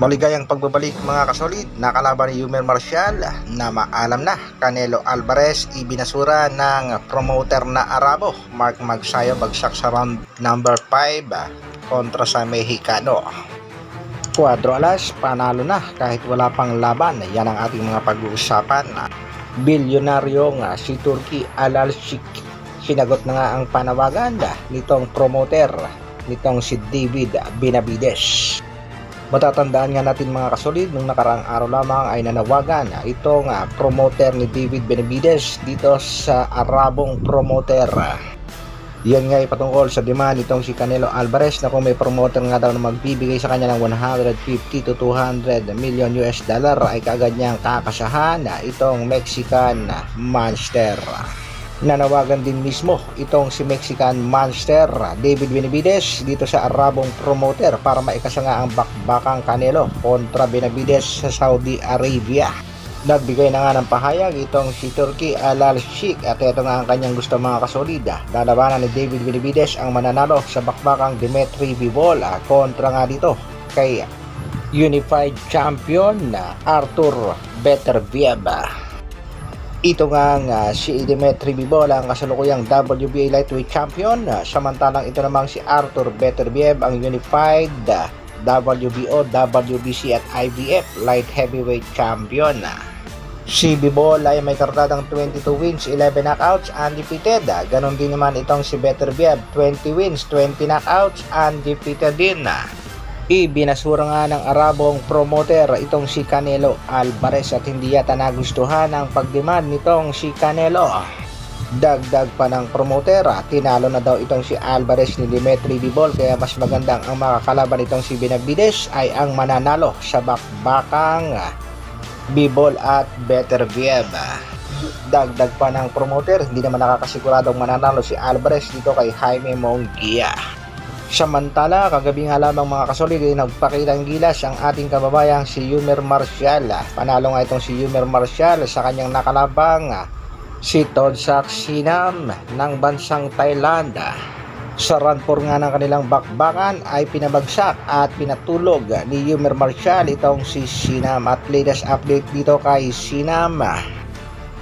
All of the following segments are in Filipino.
Maligayang pagbabalik mga kasolid na kalaban ni Yumel Marcial na maalam na Canelo Alvarez ibinasura ng promoter na Arabo Mark Magsayo bagsak sa round number 5 kontra sa Mexicano. 4 alas, panalo na kahit wala pang laban. Yan ang ating mga pag-uusapan. Bilyonaryo nga si Turki Al-Sheikh, sinagot na nga ang panawagan nitong promoter nitong si David Benavides. Matatandaan nga natin mga kasolid, nung nakaraang araw lamang ay nanawagan itong promoter ni David Benavides dito sa Arabong promoter. Yan nga ay patungkol sa demand itong si Canelo Alvarez na kung may promoter nga daw na magbibigay sa kanya ng 150 to 200 million US dollar ay kaagad niyang kakasahan itong Mexican monster. Nanawagan din mismo itong si Mexican monster David Benavides dito sa Arabong promoter para maikasa nga ang bakbakang Canelo kontra Benavides sa Saudi Arabia. Nagbigay na nga ng pahayag itong si Turki Al-Sheikh at ito nga ang kanyang gusto mga kasolid. Lalabanan ni David Benavides ang mananalo sa bakbakang Dimitri Bivol kontra nga dito kay Unified Champion Artur Beterbiev. Ito nga si Dimitri Bivol ang kasalukuyang WBA Lightweight Champion, samantalang ito namang si Artur Beterbiev ang Unified WBO, WBC at IBF Light Heavyweight Champion. Si Bivol ay may kartadang 22 wins, 11 knockouts, undefeated. Ganon din naman itong si Beterbiev, 20 wins, 20 knockouts, undefeated din. Ibinasura nga ng Arabong promoter itong si Canelo Alvarez at hindi yata nagustuhan ang pagdemand nitong si Canelo. Dagdag pa ng promoter, tinalo na daw itong si Alvarez ni Dimitri Bivol kaya mas magandang ang makakalaban itong si Benavides ay ang mananalo sa bakbakang Bivol at Beterbiev. Dagdag pa ng promoter, hindi naman nakakasiguradong mananalo si Alvarez dito kay Jaime Munguia. Samantala, kagabi nga lamang mga kasolid ay nagpakitang gilas ang ating kababayang si Yumel Marcial. Panalo nga itong si Yumel Marcial sa kanyang nakalabang si Todsak Sinam ng bansang Thailand. Sa round 4 nga ng kanilang bakbakan ay pinabagsak at pinatulog ni Yumel Marcial itong si Sinam. At latest update dito kay Sinam,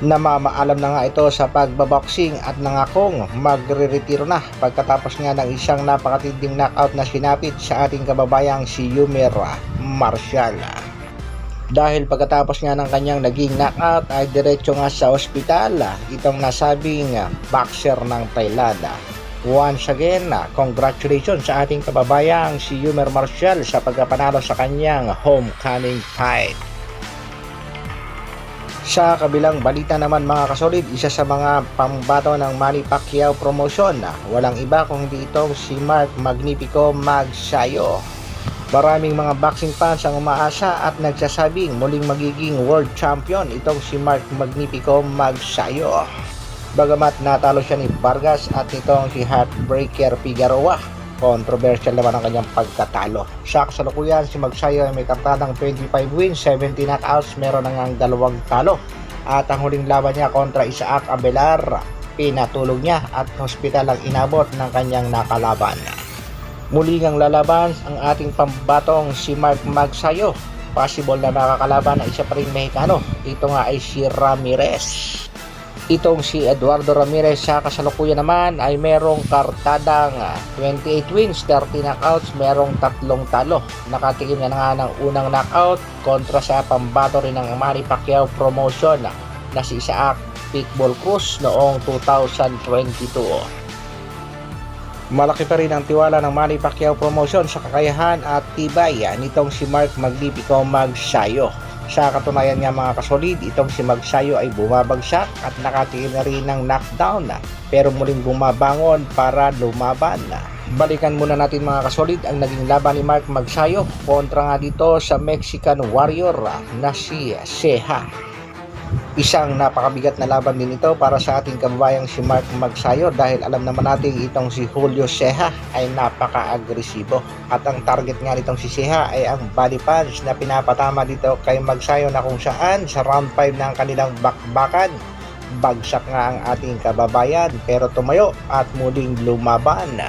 namamaalam na nga ito sa pagbaboxing at nangakong magre-retiro na pagkatapos nga ng isang napakatinding knockout na sinapit sa ating kababayang si Yumel Marcial. Dahil pagkatapos nga ng kanyang naging knockout ay diretso nga sa ospital itong nasabing boxer ng Thailand. Once again, congratulations sa ating kababayang si Yumel Marcial sa pagkapanalo sa kanyang homecoming fight. Sa kabilang balita naman mga kasolid, isa sa mga pambato ng Manny Pacquiao promotion, walang iba kung hindi itong si Mark Magnifico Magsayo. Maraming mga boxing fans ang umaasa at nagsasabing muling magiging world champion itong si Mark Magnifico Magsayo. Bagamat natalo siya ni Vargas at itong si Heartbreaker Figueroa, controversial naman ang kanyang pagkatalo. Sa kasalukuyan, si Magsayo ay may kartadang 25 wins, 70 knockouts, meron na ngang 2 talo. At ang huling laban niya kontra Isaac Abelar, pinatulog niya at hospital ang inabot ng kanyang nakalaban. Muli ngang lalaban ang ating pambatong si Mark Magsayo. Possible na makakalaban na isa pa ring Mexicano. Ito nga ay si Ramirez. Itong si Eduardo Ramirez sa kasalukuyan naman ay merong kartadang 28 wins, 30 knockouts, merong 3 talo. Nakatikim na nga ng unang knockout kontra sa pambato rin ng Manny Pacquiao promotion na si Isaac Pitbull Cruz noong 2022. Malaki pa rin ang tiwala ng Manny Pacquiao promotion sa kakayahan at tibay nitong si Mark Magnifico Magsayo. Sa katunayan nga mga kasolid, itong si Magsayo ay bumabagsak at nakatikim na rin ng knockdown pero muling bumabangon para lumaban. Balikan muna natin mga kasolid ang naging laban ni Mark Magsayo kontra nga dito sa Mexican warrior na si Ceja. Isang napakabigat na laban din ito para sa ating kababayang si Mark Magsayo dahil alam naman natin itong si Julio Ceja ay napaka-agresibo at ang target nga nitong si Ceja ay ang body punch na pinapatama dito kay Magsayo na kung saan sa round 5 ng kanilang bakbakan bagsak nga ang ating kababayan pero tumayo at muling lumaban.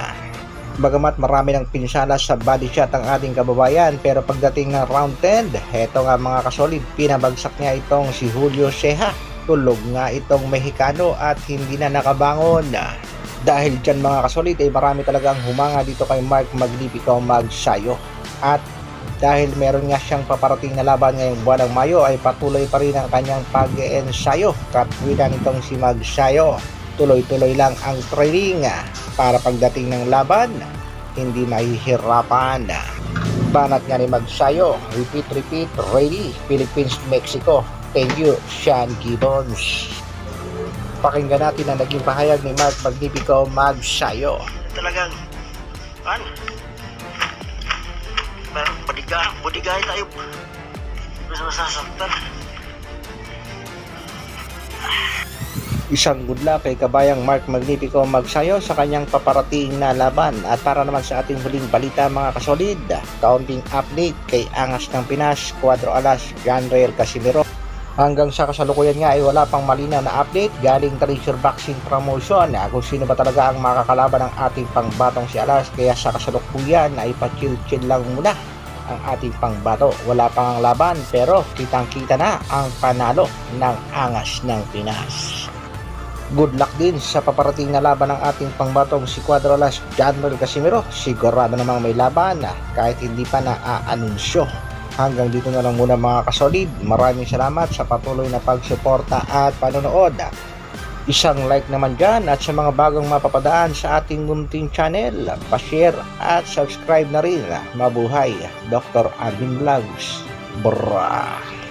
Bagamat marami ng pinsala sa body shot ang ating kababayan, pero pagdating ng round 10, heto nga mga kasolid, pinabagsak niya itong si Julio Ceja. Tulog nga itong Mexicano at hindi na nakabangon. Dahil dyan mga kasolid ay marami talagang humanga dito kay Mark Magnifico Magsayo. At dahil meron nga siyang paparating na laban ngayong buwan ng Mayo ay patuloy pa rin ang kanyang pag-ensayo. Katwiran itong si Magsayo. Tuloy-tuloy lang ang training para pagdating ng laban, hindi mahihirapan. Banat nga ni Magsayo, repeat, ready, Philippines, Mexico. Thank you, Sean Gibbons. Pakinggan natin ang naging pahayag ni Mark Magnifico Magsayo. Talagang, budigay tayo. Gusto masasaktan. Isang good luck kay kabayang Mark Magnifico Magsayo sa kanyang paparating na laban. At para naman sa ating huling balita mga kasolid, kaunting update kay Angas ng Pinas, Cuadro Alas, Janrael Casimiro. Hanggang sa kasalukuyan nga ay wala pang malinaw na update galing Treasure Boxing Promotion kung sino ba talaga ang makakalaban ng ating pangbatong si Alas. Kaya sa kasalukuyan ay pa-chill lang muna ang ating pangbato. Wala pang laban pero kitang-kita na ang panalo ng Angas ng Pinas. Good luck din sa paparating na laban ng ating pangbatong si Cuadro Alas, Janrael Casimiro. Sigurado namang may laban kahit hindi pa na-aanunsyo. Hanggang dito na lang muna mga kasolid. Maraming salamat sa patuloy na pagsuporta at panonood. Isang like naman dyan at sa mga bagong mapapadaan sa ating munting channel, pa-share at subscribe na rin. Mabuhay, Dr. Arvin Vlogs. Brrrr.